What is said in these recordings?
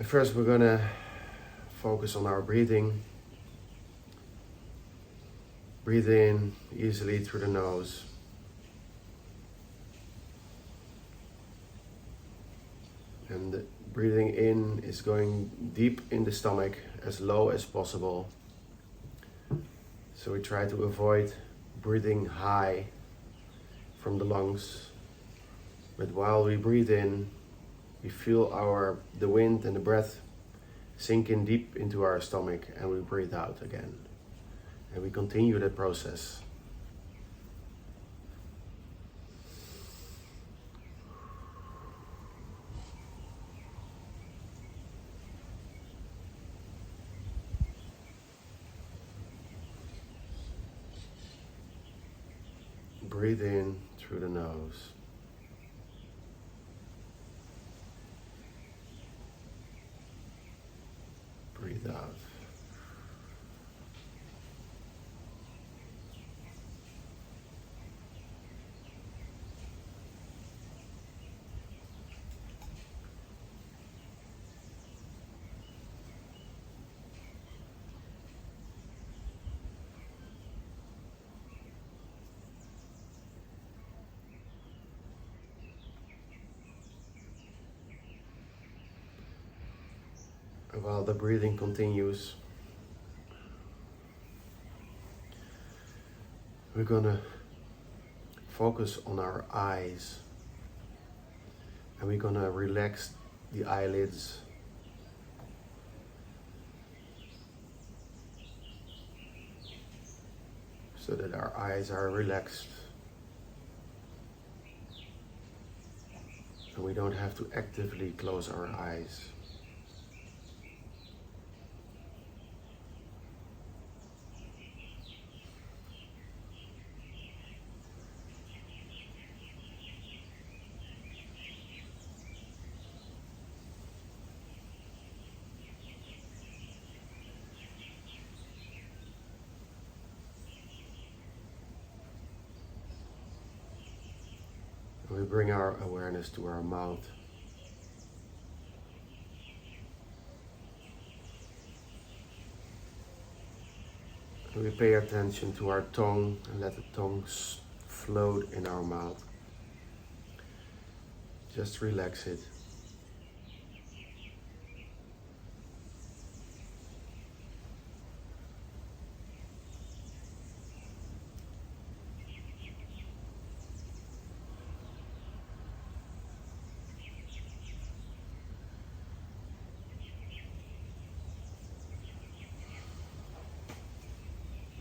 First we're gonna focus on our breathing. Breathe in easily through the nose. And breathing in is going deep in the stomach, as low as possible. So we try to avoid breathing high from the lungs. But while we breathe in, we feel the wind and the breath sink in deep into our stomach, and we breathe out again. And we continue that process. Breathe in through the nose. Breathe out. While the breathing continues, we're gonna focus on our eyes, and we're gonna relax the eyelids. So that our eyes are relaxed. And we don't have to actively close our eyes. We bring our awareness to our mouth. And we pay attention to our tongue and let the tongue float in our mouth. Just relax it.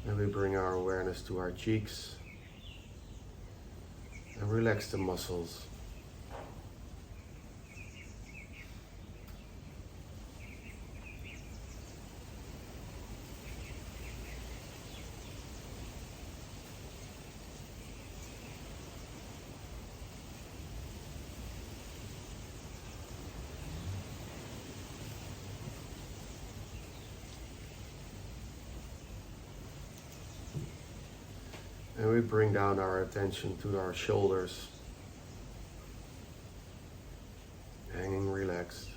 And we bring our awareness to our cheeks and relax the muscles. And we bring down our attention to our shoulders, hanging relaxed.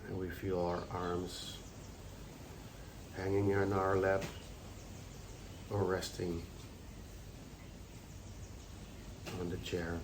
And we feel our arms hanging in our lap or resting on the chair.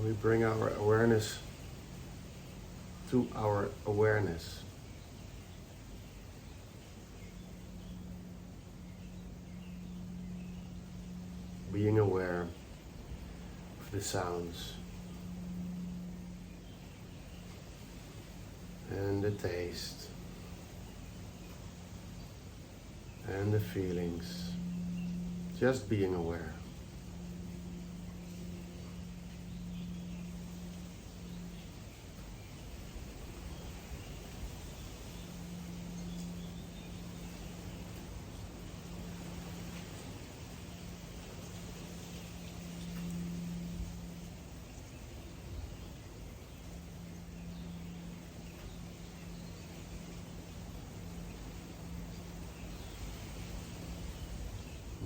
We bring our awareness to our awareness. Being aware the sounds and the taste and the feelings, just being aware.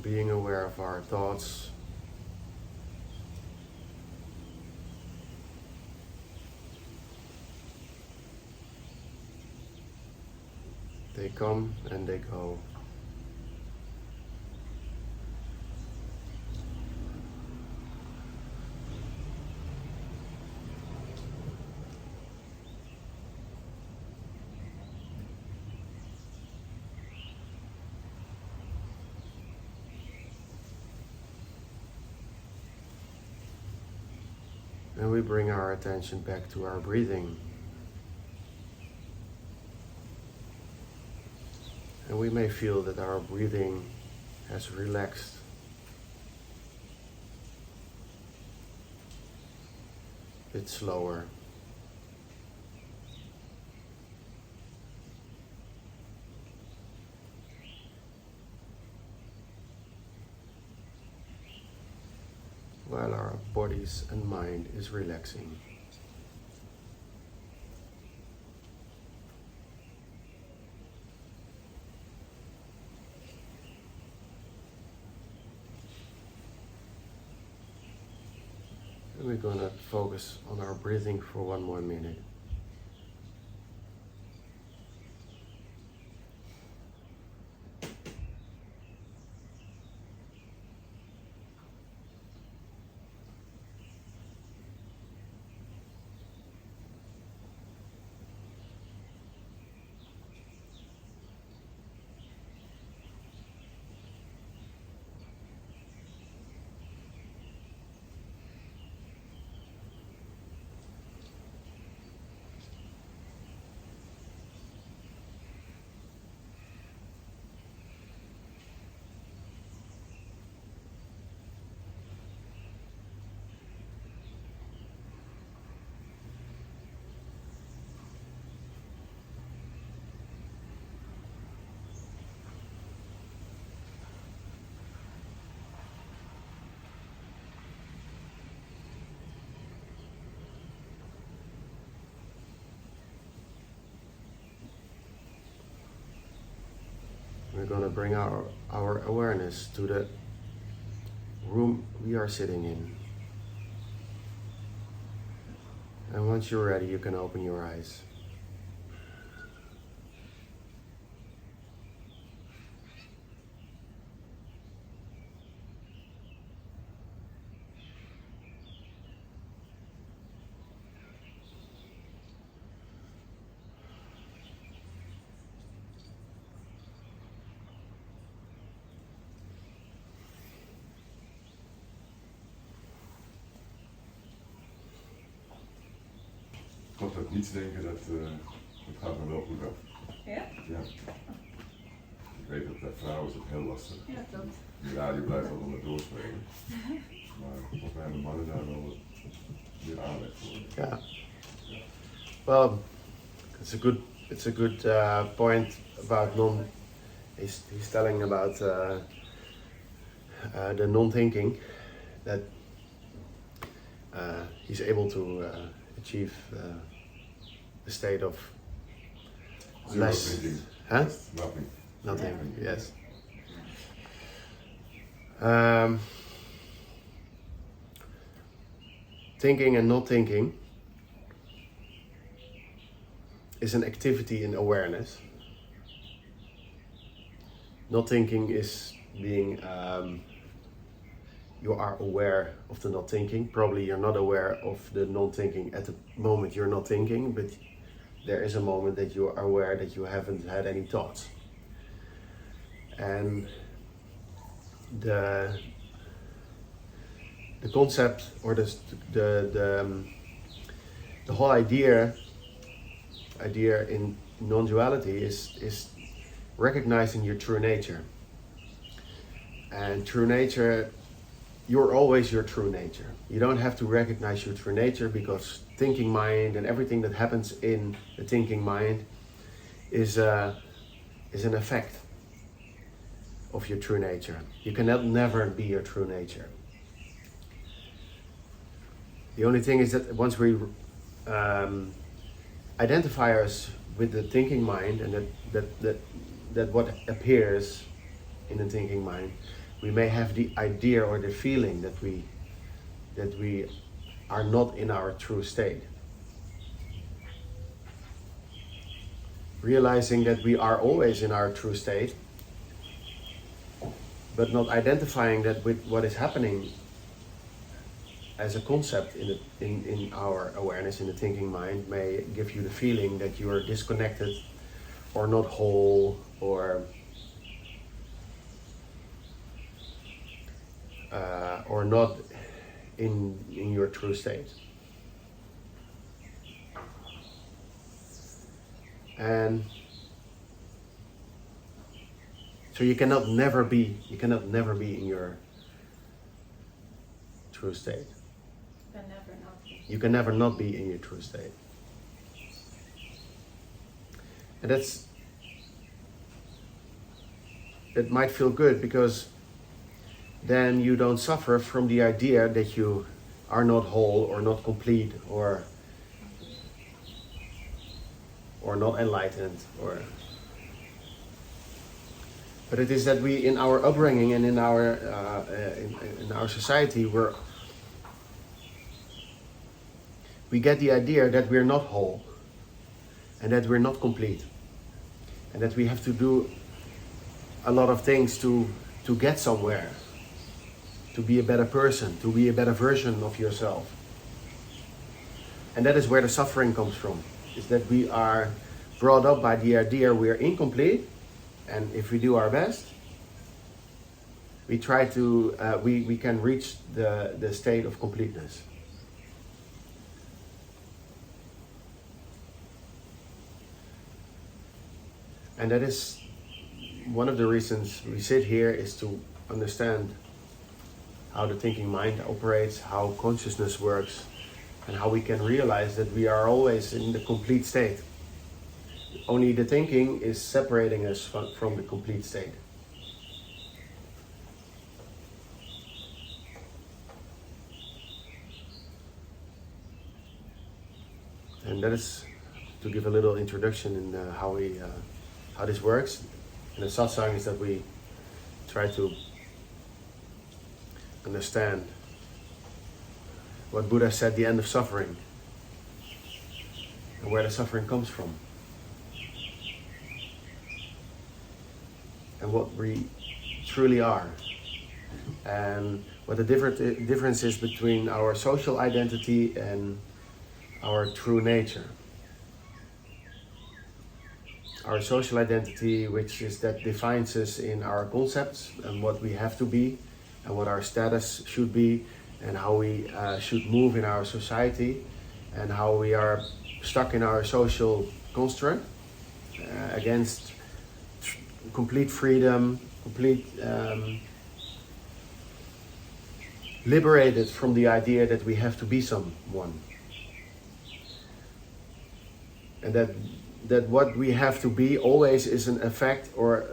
Being aware of our thoughts, they come and they go. And we bring our attention back to our breathing. And we may feel that our breathing has relaxed. A bit slower. While our bodies and mind is relaxing. And we're going to focus on our breathing for 1 more minute. We're going to bring our awareness to the room we are sitting in. And once you're ready, you can open your eyes. Ik had ook niets denken dat het gaat me wel goed af. Ja? Ja. Ik weet dat bij vrouwen is het heel lastig. Ja, klopt. Die radio blijft wel onder doorspelen. Maar volgens mij hebben mannen daar wel wat meer aanleg voor. Yeah. Well, it's a good point about he's telling about the non-thinking, that he's able to achieve the state of Zero less. thinking. Huh? Nothing. Nothing. Yes. Thinking and not thinking is an activity in awareness. Not thinking is being, you are aware of the not thinking. Probably you're not aware of the non-thinking at the moment you're not thinking, but there is a moment that you are aware that you haven't had any thoughts. And the concept or the whole idea in non-duality is recognizing your true nature. And true nature, you're always your true nature. You don't have to recognize your true nature, because thinking mind and everything that happens in the thinking mind is an effect of your true nature. You cannot never be your true nature. The only thing is that once we identify us with the thinking mind, and that what appears in the thinking mind, we may have the idea or the feeling that we are not in our true state. Realizing that we are always in our true state, but not identifying that with what is happening as a concept in our awareness, in the thinking mind, may give you the feeling that you are disconnected or not whole, or not in your true state. And so you cannot never be in your true state. You can never not be in your true state. And that might feel good, because then you don't suffer from the idea that you are not whole or not complete or not enlightened, but it is that we, in our upbringing and in our society, we get the idea that we're not whole and that we're not complete, and that we have to do a lot of things to get somewhere, to be a better person, to be a better version of yourself. And that is where the suffering comes from, is that we are brought up by the idea we are incomplete, and if we do our best, we try to we can reach the state of completeness. And that is one of the reasons we sit here, is to understand how the thinking mind operates, how consciousness works, and how we can realize that we are always in the complete state. Only the thinking is separating us from the complete state. And that is to give a little introduction in how this works. And the Satsang is that we try to understand what Buddha said, the end of suffering, and where the suffering comes from, and what we truly are, and what the difference is between our social identity and our true nature. Our social identity, which is that defines us in our concepts and what we have to be and what our status should be and how we should move in our society and how we are stuck in our social construct against complete freedom, complete liberated from the idea that we have to be someone. And that what we have to be always is an effect or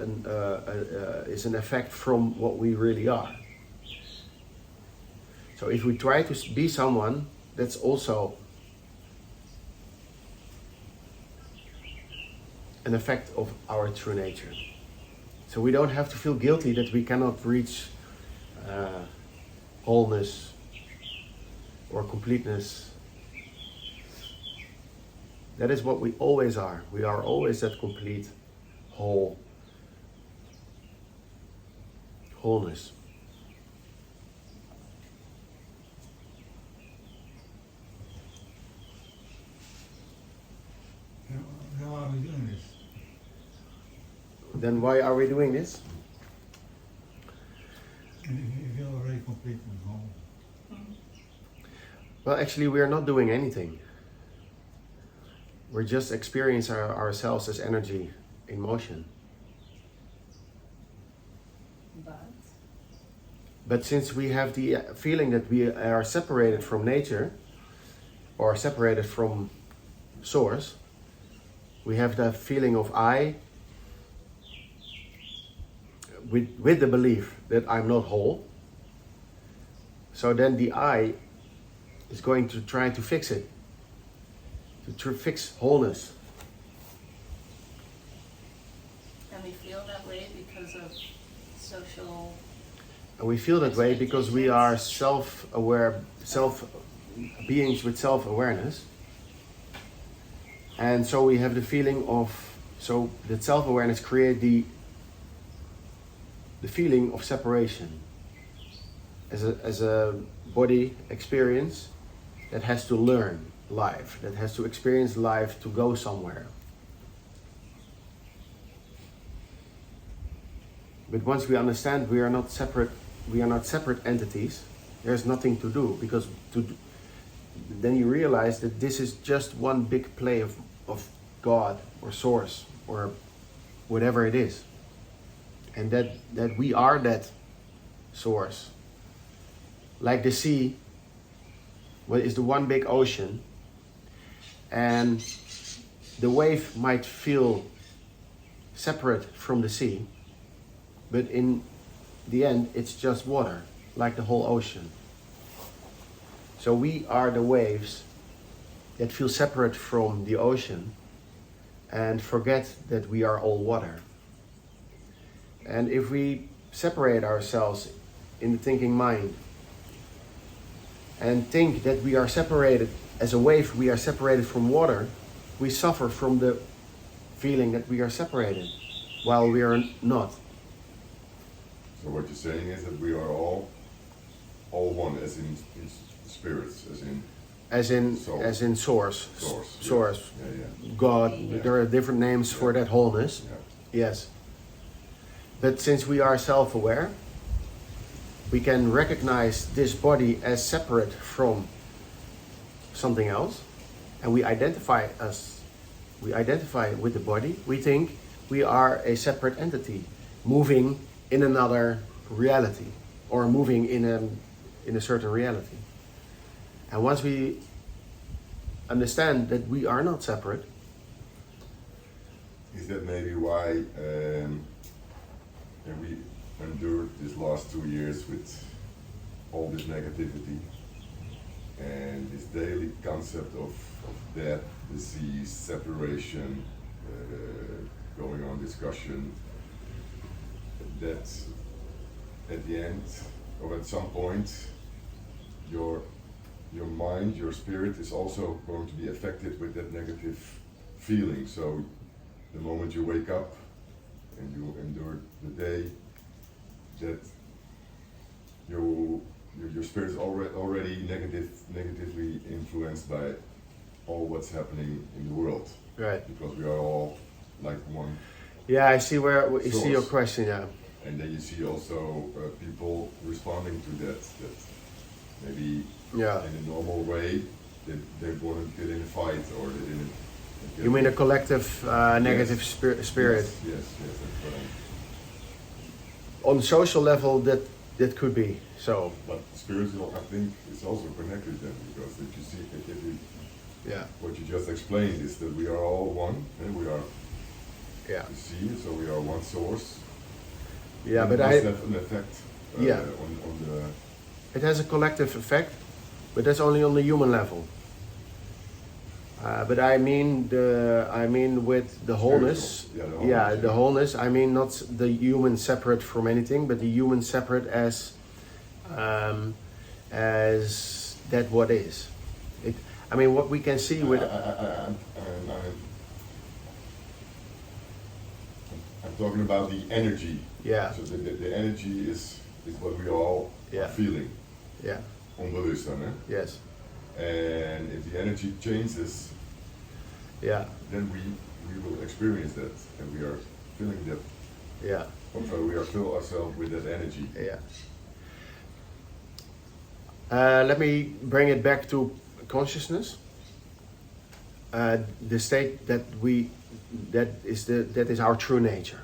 is an effect from what we really are. So if we try to be someone, that's also an effect of our true nature. So we don't have to feel guilty that we cannot reach wholeness or completeness. That is what we always are. We are always that complete, wholeness. How are we doing this? Then why are we doing this? If you're already complete and whole. Well, actually, we are not doing anything. We're just experiencing ourselves as energy in motion. But since we have the feeling that we are separated from nature, or separated from source, we have the feeling of I, with the belief that I'm not whole. So then the I is going to try to fix it, to fix wholeness. And we feel that way because of social. And we feel that way because we are self-aware, beings with self-awareness. And so we have the feeling of, so that self-awareness creates the feeling of separation as a body experience that has to learn life, that has to experience life to go somewhere. But once we understand we are not separate entities, there's nothing to do, because then you realize that this is just one big play of God or source or whatever it is. And that we are that source. Like the sea, what is the one big ocean, and the wave might feel separate from the sea, but in the end it's just water, like the whole ocean. So we are the waves that feel separate from the ocean and forget that we are all water. And if we separate ourselves in the thinking mind and think that we are separated, as a wave we are separated from water, we suffer from the feeling that we are separated, while we are not. So what you're saying is that we are all one, as in spirits, as in soul. As in source. Source. Yeah. God. Yeah. There are different names for that wholeness. Yeah. Yes. But since we are self-aware, we can recognize this body as separate from something else, and we identify with the body. We think we are a separate entity, moving in another reality, or moving in a certain reality. And once we understand that we are not separate. Is that maybe why we endured these last 2 years with all this negativity and this daily concept of death, disease, separation, going on discussion, that at the end, or at some point, your mind, your spirit is also going to be affected with that negative feeling. So the moment you wake up and you endure the day, that your spirit is already negatively influenced by all what's happening in the world. Right. Because we are all like one. Yeah, I see where you source. see your question. Yeah. And then you see also people responding to that maybe in a normal way they wouldn't get in a fight, or they didn't. You mean a collective negative spirit? Yes, that's what On social level, that could be so. But spiritual, I think, is also connected then, because if you see, what you just explained is that we are all one, and we are. Yeah. You see, so we are one source. Yeah, and but it must have an effect. On the. It has a collective effect, but that's only on the human level. But I mean with the wholeness. The wholeness. I mean not the human separate from anything, but the human separate as that what is. I mean what we can see with. I'm talking about the energy. Yeah. So the energy is what we all are feeling. Yeah. Onbewust dan, hè? Yes. And if the energy changes, then we will experience that, and we are feeling that. Yeah. So we are fill ourselves with that energy. Yeah. Let me bring it back to consciousness. The state that is our true nature.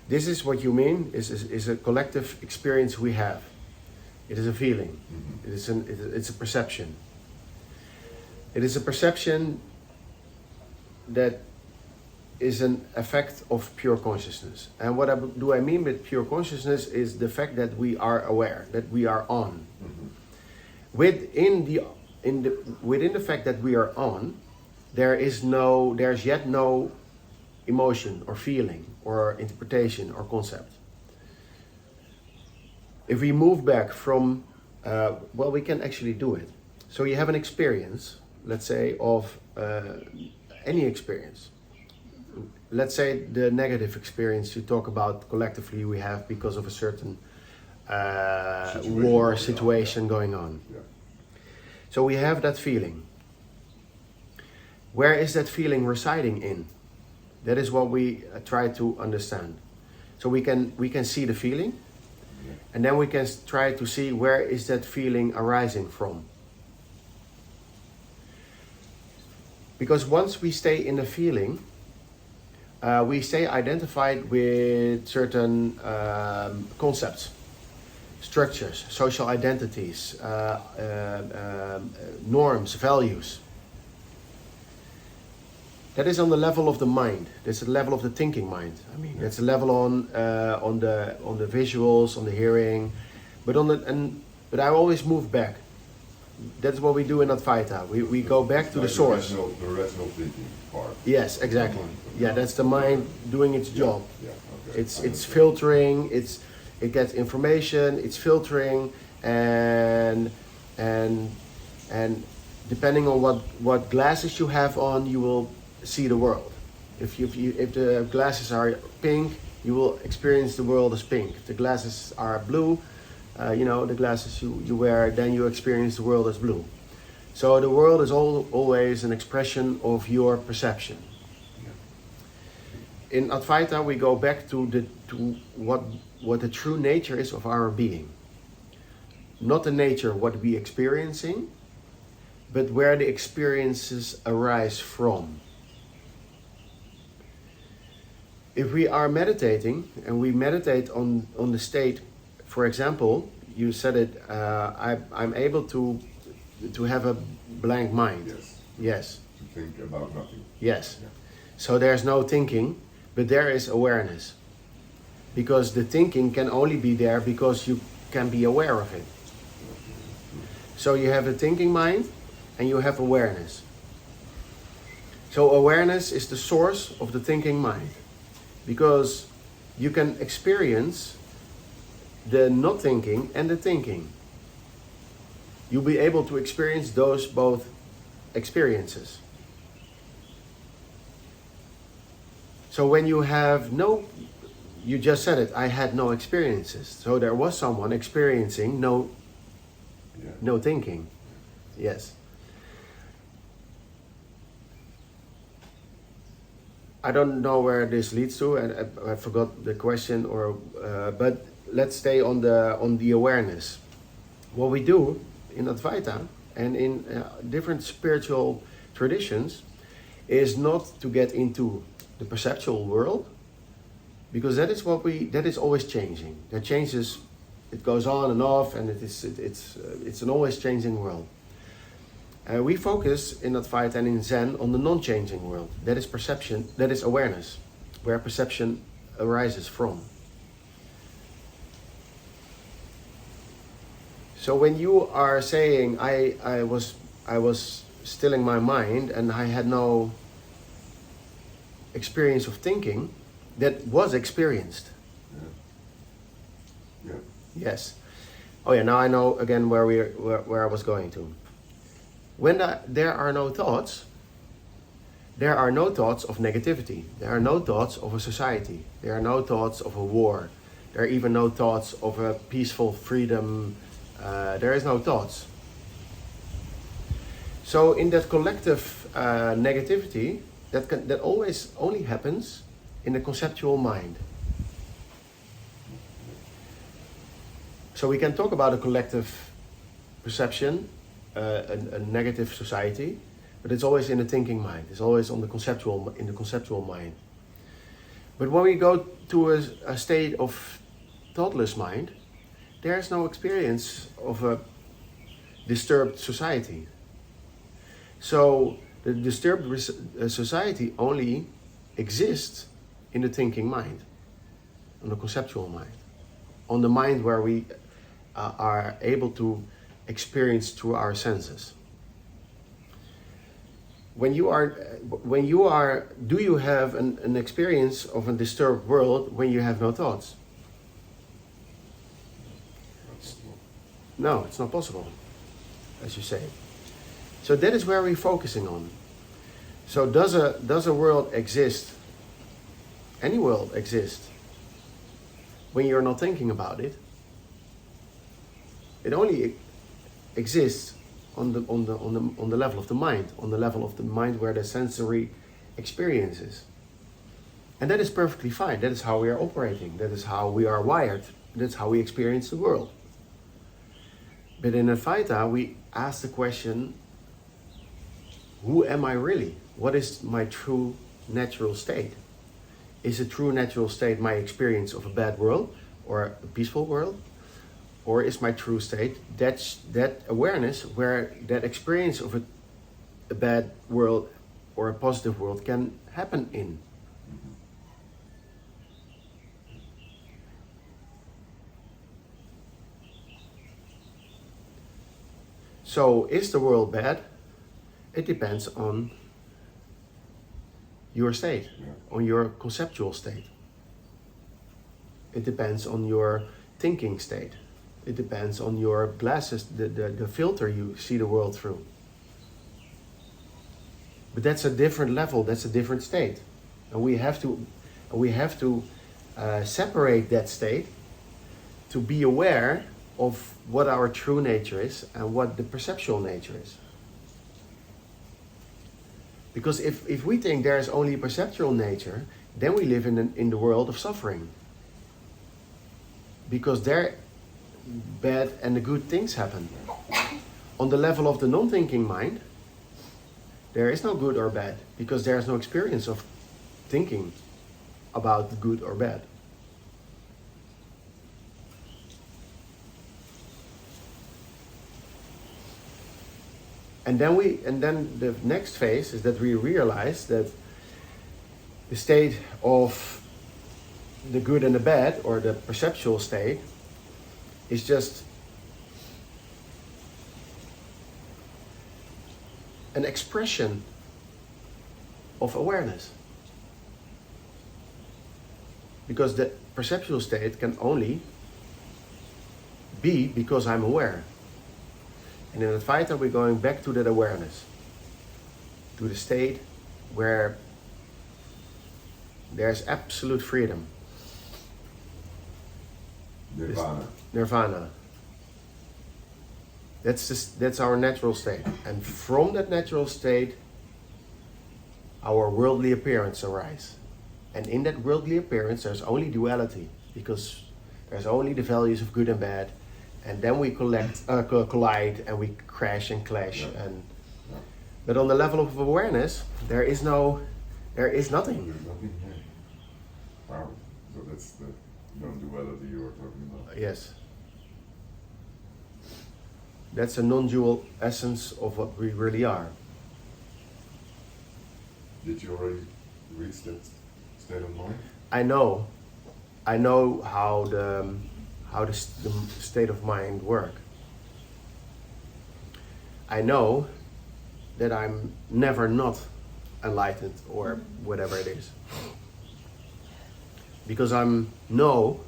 This is what you mean is a collective experience we have. It is a feeling. It's a perception. It is a perception that is an effect of pure consciousness. And what do I mean with pure consciousness is the fact that we are aware, that we are on. Within the fact that we are on, there's yet no emotion or feeling or interpretation or concept. If we move back from, we can actually do it. So you have an experience, let's say, of any experience. Let's say the negative experience you talk about collectively we have because of a certain war situation going on. Yeah. So we have that feeling. Where is that feeling residing in? That is what we try to understand. So we can see the feeling, and then we can try to see where is that feeling arising from. Because once we stay in the feeling, we stay identified with certain concepts, structures, social identities, norms, values. That is on the level of the mind. That's the level of the thinking mind. I mean, that's the level on the visuals, on the hearing, but I always move back. That's what we do in Advaita. We go back to the source. The rational thinking part. Yes, exactly. Yeah, that's the mind doing its job. Yeah, okay. It's filtering. It gets information. It's filtering, and depending on what glasses you have on, you will see the world. If the glasses are pink, you will experience the world as pink. If the glasses are blue, the glasses you wear, then you experience the world as blue. So the world is always an expression of your perception. In Advaita, we go back to what the true nature is of our being. Not the nature what we experiencing, but where the experiences arise from. If we are meditating and we meditate on the state, for example, you said it, I'm able to have a blank mind. Yes. Yes. To think about nothing. Yes. Yeah. So there's no thinking, but there is awareness. Because the thinking can only be there because you can be aware of it. So you have a thinking mind and you have awareness. So awareness is the source of the thinking mind. Because you can experience the not thinking and the thinking. You'll be able to experience those both experiences. So when you have you just said it, I had no experiences. So there was someone experiencing no thinking. Yes. I don't know where this leads to, and I forgot the question, but let's stay on the awareness. What we do in Advaita and in different spiritual traditions is not to get into the perceptual world, because that is always changing. That changes, it goes on and off, and it's an always changing world. We focus in Advaita and in Zen on the non-changing world. That is perception, that is awareness, where perception arises from. So when you are saying I was stilling my mind and I had no experience of thinking, that was experienced. Yeah. Yes. Oh yeah, now I know again where I was going to. When there are no thoughts, there are no thoughts of negativity. There are no thoughts of a society. There are no thoughts of a war. There are even no thoughts of a peaceful freedom. There is no thoughts. So in that collective negativity, that always only happens in the conceptual mind. So we can talk about a collective perception, a negative society, but it's always in the thinking mind. It's always in the conceptual mind. But when we go to a state of thoughtless mind, there is no experience of a disturbed society. So the disturbed society only exists in the thinking mind, on the conceptual mind, on the mind where we are able to experience through our senses. Do you have an experience of a disturbed world when you have no thoughts? No, it's not possible, as you say. So that is where we're focusing on. So does a world exist? Any world exist when you're not thinking about it? It only exists on the level of the mind, where the sensory experience is. And that is perfectly fine. That is how we are operating. That is how we are wired. That's how we experience the world. But in Advaita, we ask the question, who am I really? What is my true natural state? Is a true natural state my experience of a bad world or a peaceful world? Or is my true state that awareness where that experience of a bad world or a positive world can happen in? So is the world bad? It depends on your state, on your conceptual state. It depends on your thinking state. It depends on your glasses, the filter you see the world through. But that's a different level, that's a different state. And we have to separate that state to be aware of what our true nature is and what the perceptual nature is. Because if we think there is only a perceptual nature, then we live in the world of suffering. Because there bad and the good things happen. On the level of the non-thinking mind, there is no good or bad, because there is no experience of thinking about good or bad. And then the next phase is that we realize that the state of the good and the bad, or the perceptual state, is just an expression of awareness. Because the perceptual state can only be because I'm aware. And in Advaita we're going back to that awareness, to the state where there's absolute freedom. Nirvana. That's our natural state. And from that natural state, our worldly appearance arises. And in that worldly appearance, there's only duality, because there's only the values of good and bad. And then we collide and we crash and clash. Yeah. But on the level of awareness, there is nothing. There's nothing here. Wow. So that's the non-duality you were talking about. Yes. That's a non-dual essence of what we really are. Did you already reach that state of mind? I know how the state of mind work. I know that I'm never not enlightened or whatever it is. Because I know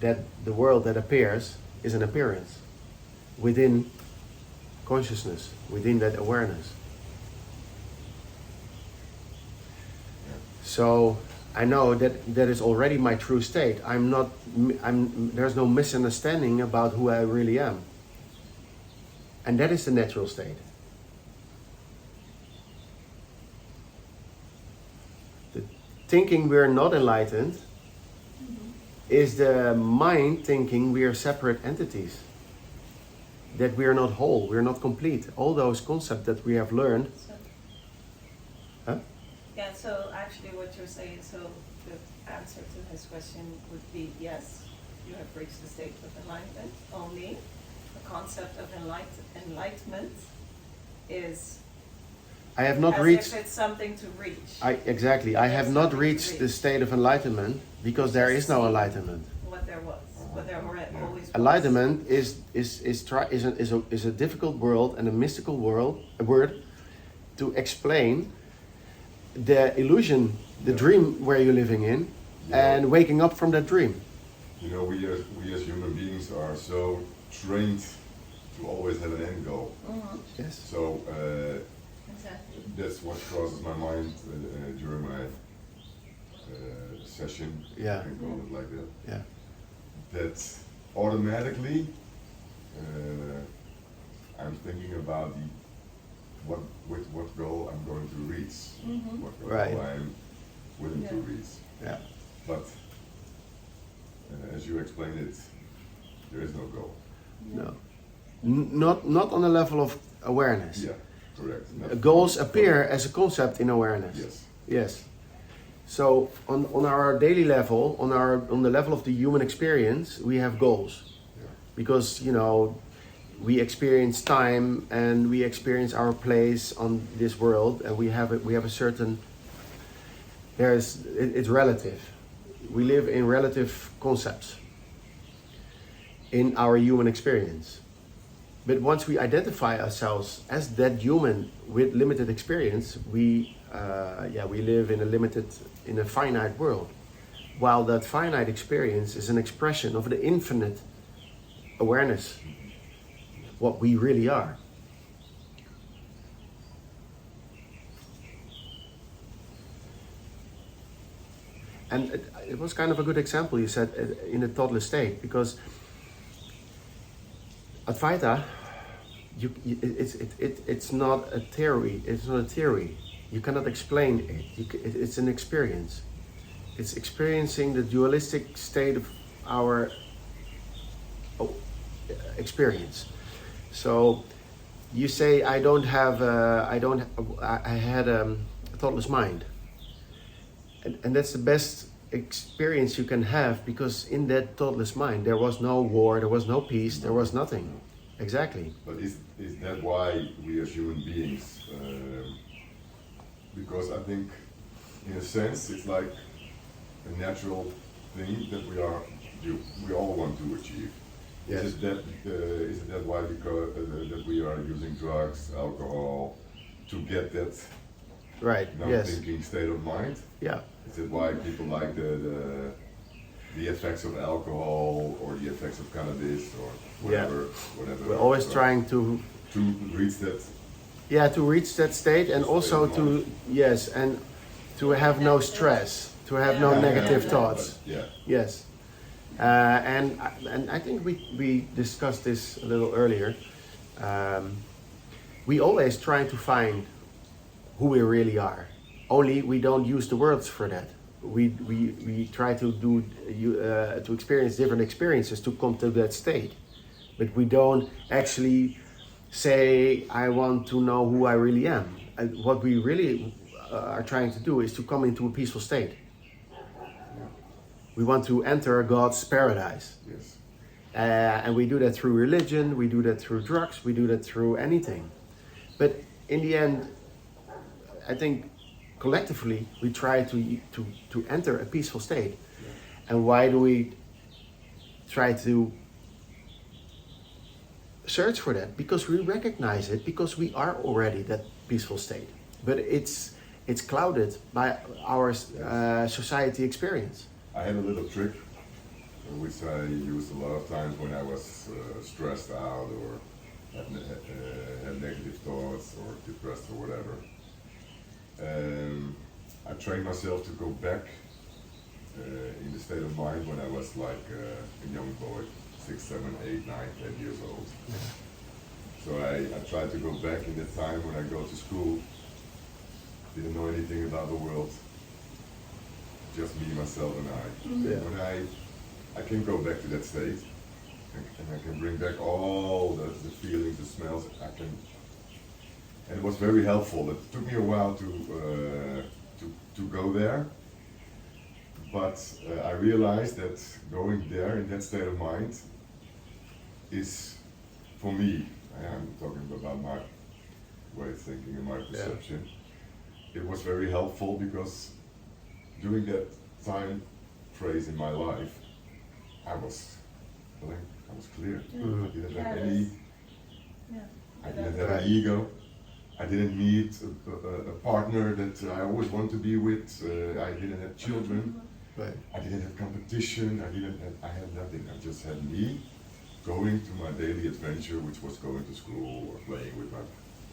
that the world that appears is an appearance within consciousness, within that awareness. So I know that is already my true state. There's no misunderstanding about who I really am. And that is the natural state. The thinking we're not enlightened is the mind thinking we are separate entities. that we are not whole, we are not complete. All those concepts that we have learned. So, Huh? yeah, so actually what you're saying, so the answer to his question would be yes, you have reached the state of enlightenment. Only the concept of enlightenment is I have not as reached. if it's something to reach. I have not reached the state of enlightenment because there is no enlightenment. What there was, what there always was. Enlightenment is a difficult world and a mystical word to explain the illusion, the dream where you're living in, and waking up from that dream. You know, we as human beings are so trained to always have an end goal. Mhm. Yes. So Exactly. that's what crosses my mind during my session. Yeah. I can call it like that. Yeah. That automatically I'm thinking about what goal I'm going to reach, Mhm. what goal Right. I'm willing to Yeah. reach. Yeah. But as you explained it, there is no goal. No. Not on the level of awareness. Yeah, correct. Not- Goals appear as a concept in awareness. Yes. Yes. So on our daily level, on the level of the human experience, we have goals. Yeah. Because, you know, we experience time and we experience our place on this world, and we have a certain, it's relative. We live in relative concepts in our human experience. But once we identify ourselves as that human with limited experience, we live in a finite world. While that finite experience is an expression of the infinite awareness, what we really are. And it was kind of a good example you said in a toddler state, because Advaita, it's not a theory. It's not a theory. You cannot explain it. It's an experience. It's experiencing the dualistic state of our experience. So you say I had a thoughtless mind, and that's the best experience you can have, because in that thoughtless mind there was no war, there was no peace, there was nothing. Exactly. But is that why we as human beings? Because I think, in a sense, it's like a natural thing that we all want to achieve. Yes. Is it that why that we are using drugs, alcohol, to get that Right. Yes. thinking state of mind? Yeah. Is it why people like the effects of alcohol or the effects of cannabis or whatever? We're always trying to reach that. Yeah, to reach that state, and State also of to mind. and to have no stress, to have no negative thoughts. Yeah. Yes, and I think we discussed this a little earlier. We always try to find who we really are. Only we don't use the words for that. We try to to experience different experiences to come to that state, but we don't actually say I want to know who I really am. And what we really are trying to do is to come into a peaceful state. We want to enter God's paradise. Yes. And we do that through religion, we do that through drugs, we do that through anything. But in the end, I think collectively we try to enter a peaceful state. Yeah. And why do we try to search for that? Because we recognize it, because we are already that peaceful state. But it's clouded by our society experience. I had a little trick, which I used a lot of times when I was stressed out or had negative thoughts or depressed or whatever. I trained myself to go back in the state of mind when I was like a young boy, 6, 7, 8, 9, 10 years old. So I tried to go back in the time when I go to school, didn't know anything about the world, just me, myself, and I. Yeah. When I can go back to that state, and I can bring back all the feelings, the smells. And it was very helpful. It took me a while to go there, but I realized that going there in that state of mind is, for me, I'm talking about my way of thinking and my perception. It was very helpful because during that time phrase in my life, I was clear. I didn't have any. I didn't have an ego. I didn't need a partner that I always wanted to be with. I didn't have children. Right. I didn't have competition. I had nothing. I just had me going to my daily adventure, which was going to school or playing with my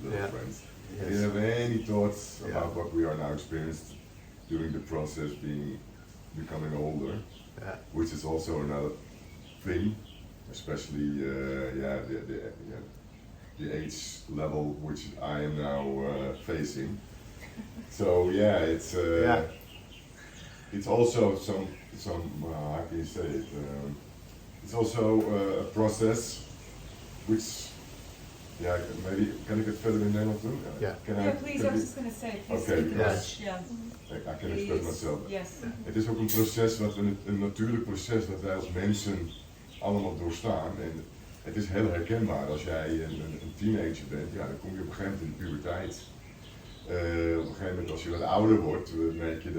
little friends. Yes. I didn't have any thoughts about what we are now experienced during the process, becoming older, which is also another thing, especially the age level which I am now facing. So it's also some how can you say it? It's also a process which. Ja, maybe kan ik het verder in Nederlands doen? Yeah. Please, I was just going to say, please Okay, speak Dutch. Yeah. I can express myself. Yes. Het is ook een proces, een natuurlijk proces dat wij als mensen allemaal doorstaan. En het is heel herkenbaar als jij een teenager bent, ja, dan kom je op een gegeven moment in de puberteit. Op een gegeven moment als je wat ouder wordt, merk je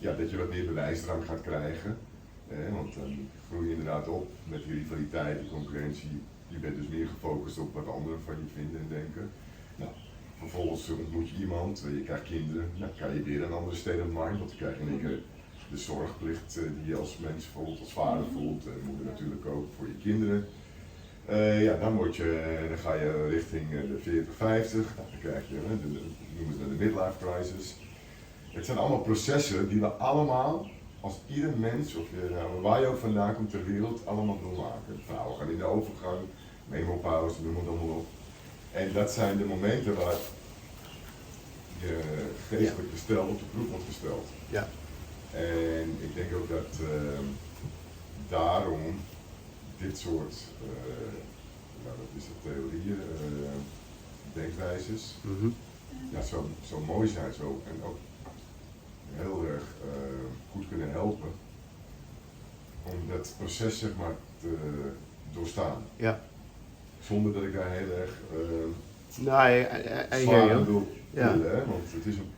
dat je wat meer bewijsdrang gaat krijgen. Want dan groei je inderdaad op met die rivaliteit, die concurrentie. Je bent dus meer gefocust op wat anderen van je vinden en denken. Nou, vervolgens ontmoet je iemand, je krijgt kinderen, dan krijg je weer een andere state of mind, want dan krijg je in één keer de zorgplicht die je als mens voelt, als vader voelt, en moeder natuurlijk ook voor je kinderen. Dan ga je richting de 40, 50, dan krijg je, noemen ze de midlife crisis. Het zijn allemaal processen die we allemaal, als ieder mens, of waar je ook vandaan komt ter wereld, allemaal doormaken. Vrouwen gaan in de overgang, menopauze, noem het allemaal op. En dat zijn de momenten waar je geestelijk gesteld op de proef wordt gesteld. Ja. En ik denk ook dat daarom dit soort, dat is de theorieën, denkwijzes, zo mooi zijn zo, en ook heel erg goed kunnen helpen om dat proces zeg maar te doorstaan. Ja. Zonder dat ik daar heel erg I hear you. wil willen, want het is een.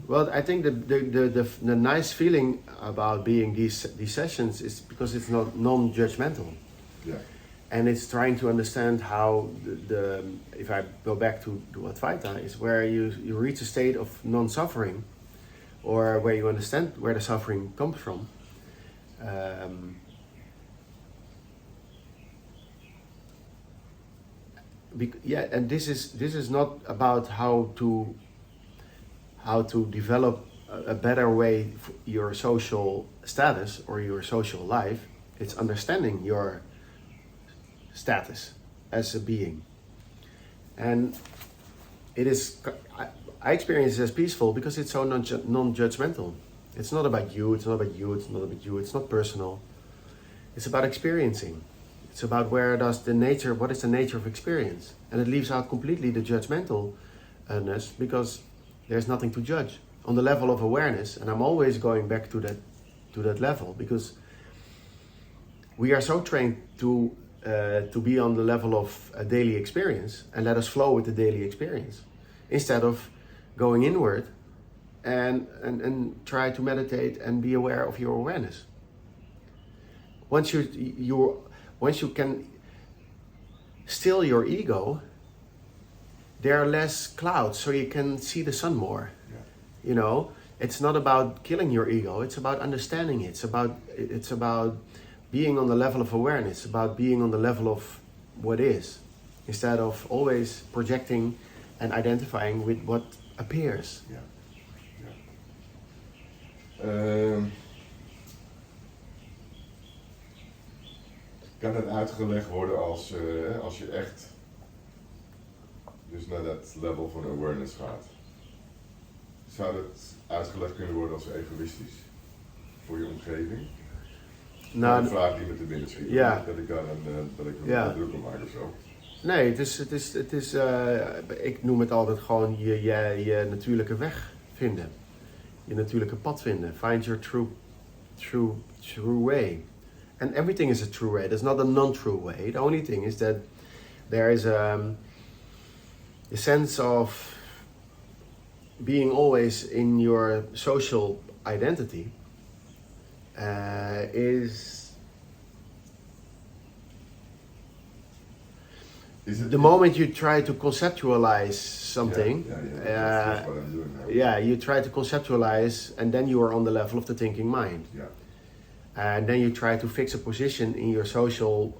Well, I think the nice feeling about being these sessions is because it's not non-judgmental. Yeah. And it's trying to understand how if I go back to Advaita, is where you reach a state of non-suffering, or where you understand where the suffering comes from. And this is not about how to develop a better way for your social status or your social life. It's understanding your status as a being. And it is, I experience it as peaceful because it's so non-judgmental. It's not about you, it's not about you, it's not about you, it's not personal. It's about experiencing. It's about what is the nature of experience. And it leaves out completely the judgmentalness because there's nothing to judge. On the level of awareness, and I'm always going back to that level because we are so trained to be on the level of a daily experience and let us flow with the daily experience instead of going inward and try to meditate and be aware of your awareness. Once you can still your ego, there are less clouds, so you can see the sun more. Yeah. You know, it's not about killing your ego, it's about understanding it. It's about being on the level of awareness, about being on the level of what is, instead of always projecting and identifying with what appears. Ja. Ja. Kan het uitgelegd worden als je echt dus naar dat level van awareness gaat? Zou het uitgelegd kunnen worden als egoïstisch voor je omgeving? Nou, een vraag die me te binnen schiet. Ja. Dat ik daar dat ik Ja. er druk om maak of zo. Nee, het is ik noem het altijd gewoon je natuurlijke weg vinden. Je natuurlijke pad vinden. Find your true way. And everything is a true way. There's not a non-true way. The only thing is that there is a sense of being always in your social identity is it the moment you try to conceptualize something. That's what I'm doing now. Yeah, you try to conceptualize, and then you are on the level of the thinking mind. Yeah. And then you try to fix a position in your social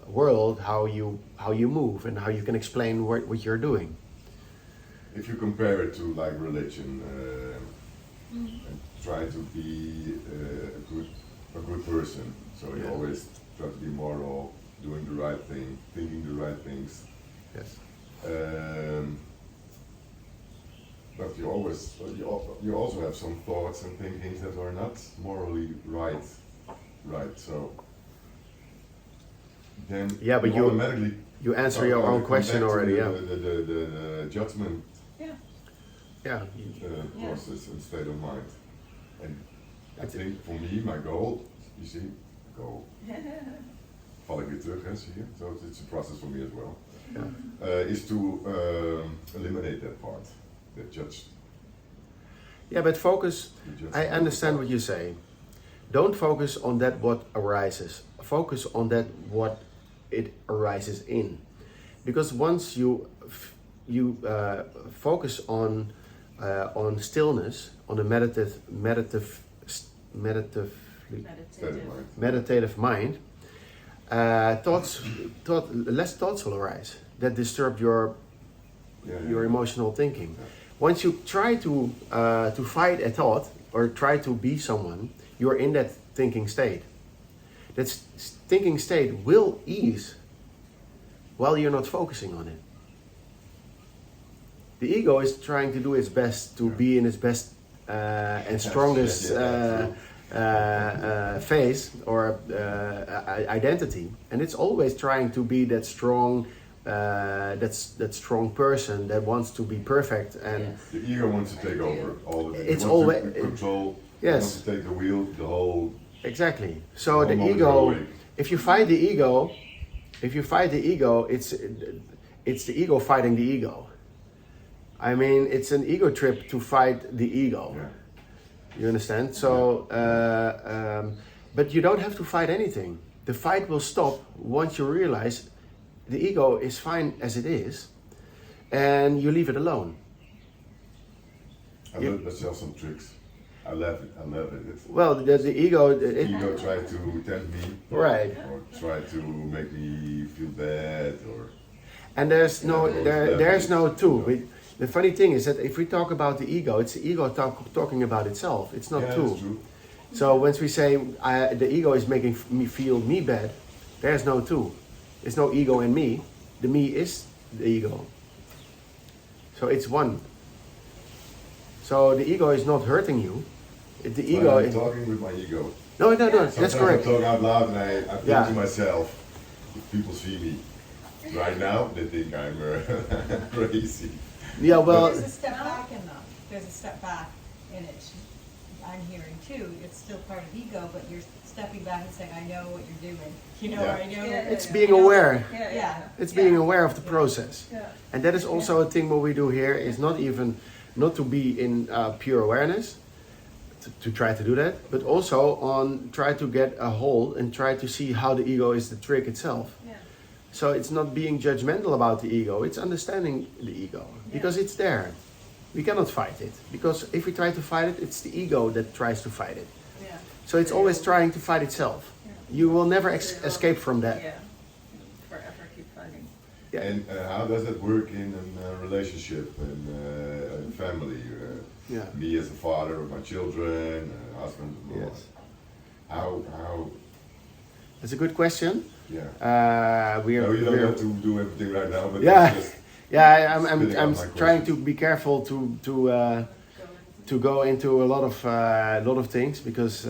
world, how you move and how you can explain what you're doing. If you compare it to like religion, and try to be a good person, so you Yeah. always try to be moral, doing the right thing, thinking the right things. Yes. But you also have some thoughts and thinkings that are not morally right. So then Yeah, but you automatically answer your own come question back to already. Yeah. the judgment Yeah. process and state of mind. And I think for me, my goal, you see, val ik weer terug, hè, zie je? So it's a process for me as well. Yeah. Is to eliminate that part, that judge. Yeah, but focus. the I judgment understand part. what you say. Don't focus on that what arises. Focus on that what it arises in, because once you focus on stillness, on a meditative mind, less thoughts will arise that disturb your emotional thinking. Yeah. Once you try to fight a thought or try to be someone, you're in that thinking state. That thinking state will ease while you're not focusing on it. The ego is trying to do its best to be in its best and strongest phase or identity, and it's always trying to be that strong, that strong person that wants to be perfect and. Yes. The ego wants to take over all of it. It's It wants always- to control. Yes. It wants to take the wheel, the whole. Exactly. So the the whole ego, moment if you fight the ego, it's the ego fighting the ego. I mean, it's an ego trip to fight the ego. Yeah. You understand? So, but you don't have to fight anything. The fight will stop once you realize the ego is fine as it is, and you leave it alone. I learned myself some tricks. I love it. Well, the ego. The ego tried to tempt me. Right. Or try to make me feel bad or. And there's no Yeah, there's no two. Yeah. The funny thing is that if we talk about the ego, it's the ego talking about itself. It's not Yeah, two. that's true. So once we say the ego is making me feel me bad, there's no two. There's no ego in me. The me is the ego. So it's one. So the ego is not hurting you. The ego I'm is talking with my ego. no, that's Sometimes correct. I talk out loud and I think Yeah. to myself, if people see me right now, they think I'm crazy. Yeah, well, There's a step back in them. There's a step back in it. I'm hearing too. It's still part of ego, but you're stepping back and saying, "I know what you're doing." You know, Yeah. I know. Yeah, it's being aware. Yeah. It's being aware of the process. Yeah. And that is also a thing what we do here is not to be in pure awareness, to try to do that, but also on try to get a hold and try to see how the ego is the trick itself. Yeah. So it's not being judgmental about the ego, it's understanding the ego because it's there. We cannot fight it because if we try to fight it, it's the ego that tries to fight it. Yeah. So it's always trying to fight itself. Yeah. You will never escape from that. Yeah. Forever keep fighting. Yeah. And how does that work in a relationship and a family? Yeah. Me as a father with my children, husband, Yes. How? That's a good question. Yeah. We are. No, you don't we're- have to do everything right now, but Yeah. it's just Yeah, I'm spitting out my trying to questions. be careful to go into a lot of things because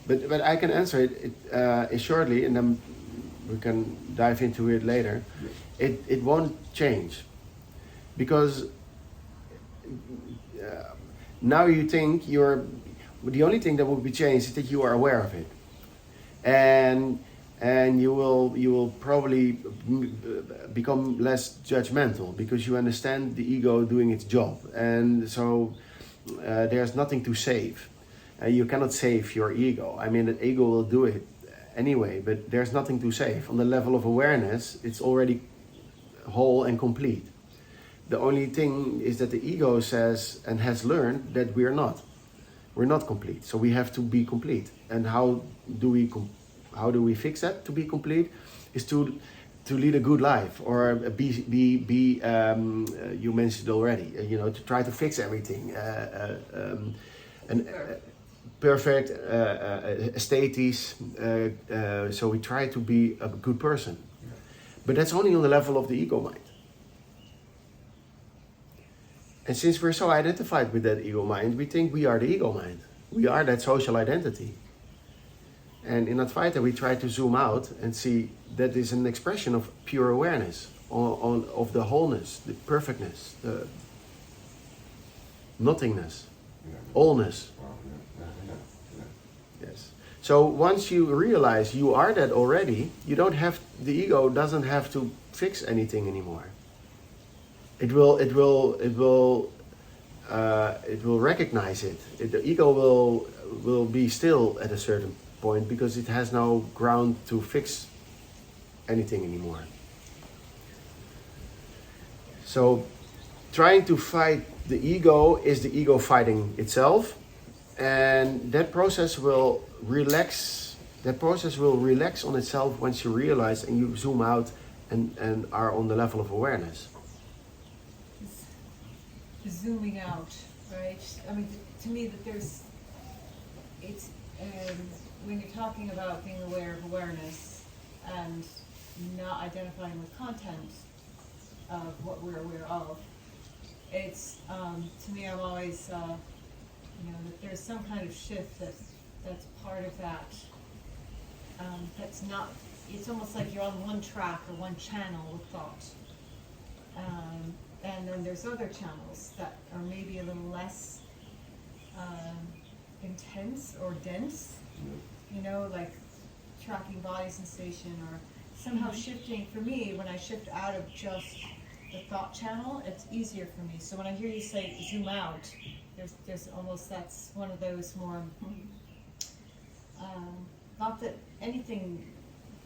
But I can answer it shortly, and then we can dive into it later. It won't change, because now you think the only thing that will be changed is that you are aware of it, and you will probably become less judgmental because you understand the ego doing its job, and so there's nothing to save. You cannot save your ego. I mean, the ego will do it anyway, but there's nothing to save. On the level of awareness, it's already whole and complete. The only thing is that the ego says and has learned that we're not complete. So we have to be complete. And how do we fix that to be complete? Is to lead a good life, or be you mentioned already. To try to fix everything. Perfect status. So we try to be a good person, but that's only on the level of the ego mind. And since we're so identified with that ego mind, we think we are the ego mind. We are that social identity. And in Advaita, we try to zoom out and see that is an expression of pure awareness of the wholeness, the perfectness, the nothingness, allness. Yes. So once you realize you are that already, the ego doesn't have to fix anything anymore. It will recognize it. The ego will be still at a certain point because it has no ground to fix anything anymore. So trying to fight the ego is the ego fighting itself, and that process will relax. That process will relax on itself once you realize and you zoom out and are on the level of awareness. Zooming out, right? I mean, to me, that it's when you're talking about being aware of awareness and not identifying with content of what we're aware of, it's to me, I'm always that there's some kind of shift that's part of that. That's not. It's almost like you're on one track or one channel with thought. And then there's other channels that are maybe a little less intense or dense, like tracking body sensation or somehow shifting. For me, when I shift out of just the thought channel, it's easier for me. So when I hear you say zoom out, there's almost, that's one of those more, not that anything,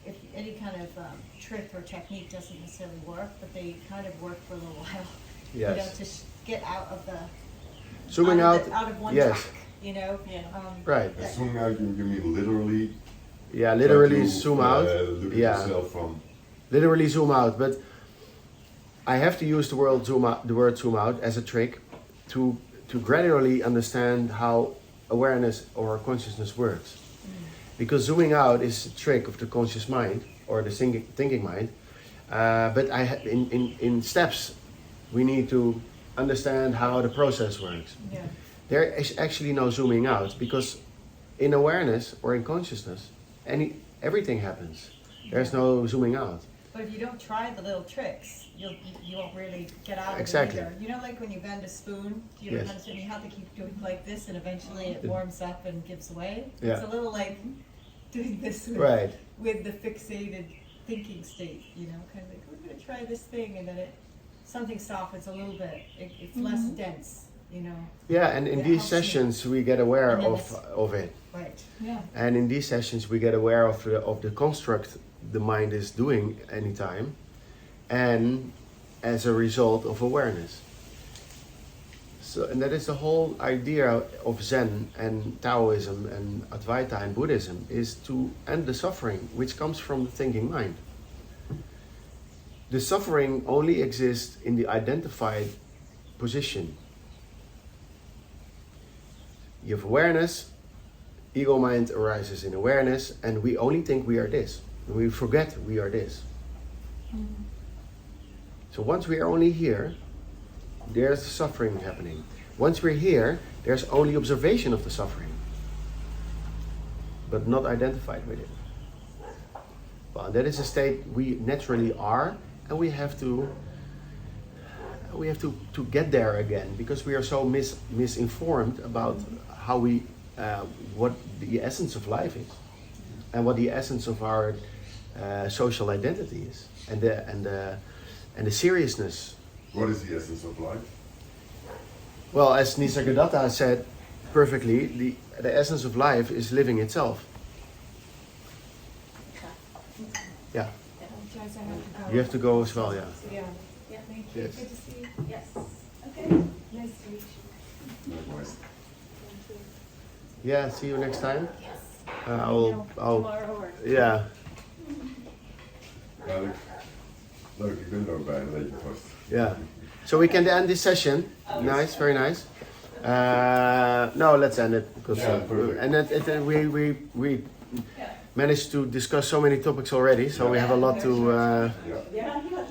if any kind of trick or technique doesn't necessarily work, but they kind of work for a little while. Yes. To get out of the Zooming out of one yes. track. Right. And zooming out, you mean literally? Yeah, literally try to, zoom out. Look at yourself from. Literally zoom out, but I have to use the word zoom out as a trick to gradually understand how awareness or consciousness works. Because zooming out is a trick of the conscious mind or the thinking mind, but in steps we need to understand how the process works. Yeah. There is actually no zooming out, because in awareness or in consciousness, everything happens. There's no zooming out. But if you don't try the little tricks, you won't really get out Exactly. of it either. Like when you bend a spoon, you ever Yes. bend a spoon, you have to keep doing like this, and eventually it warms up and gives way. Yeah. It's a little like doing this Right. with the fixated thinking state, kind of like, we're going to try this thing, and then something softens a little bit. It's less dense, Yeah, and in It these helps you. sessions we get aware And then of it. Right. Yeah. And in these sessions we get aware of the construct the mind is doing anytime, and as a result of awareness. So, and that is the whole idea of Zen and Taoism and Advaita and Buddhism, is to end the suffering which comes from the thinking mind. The suffering only exists in the identified position. You have awareness, ego mind arises in awareness, and we only think we are this. And we forget we are this. Mm-hmm. So once we are only here, there's suffering happening. Once we're here, there's only observation of the suffering. but not identified with it. Well, that is a state we naturally are, and we have to get there again, because we are so misinformed about how we what the essence of life is, and what the essence of our social identity is, and the seriousness. What is the essence of life? Well, as Nisargadatta said perfectly, the essence of life is living itself. Yeah, Guys, I have to go. you have to go as well. Yeah. Yeah. Yeah. Thank you. Yes. Good to see you. Yes. Okay. Nice to meet you. Likewise. Yeah. See you next time. Yes. I'll. Tomorrow or Yeah. Ja, leuk, ik ben er ook bij, dat weet je vast. Yeah. So we can end this session. Nice, very nice. No, let's end it because Yeah, perfect. and we Yeah. managed to discuss so many topics already. So we have a lot to. Ja. Yeah.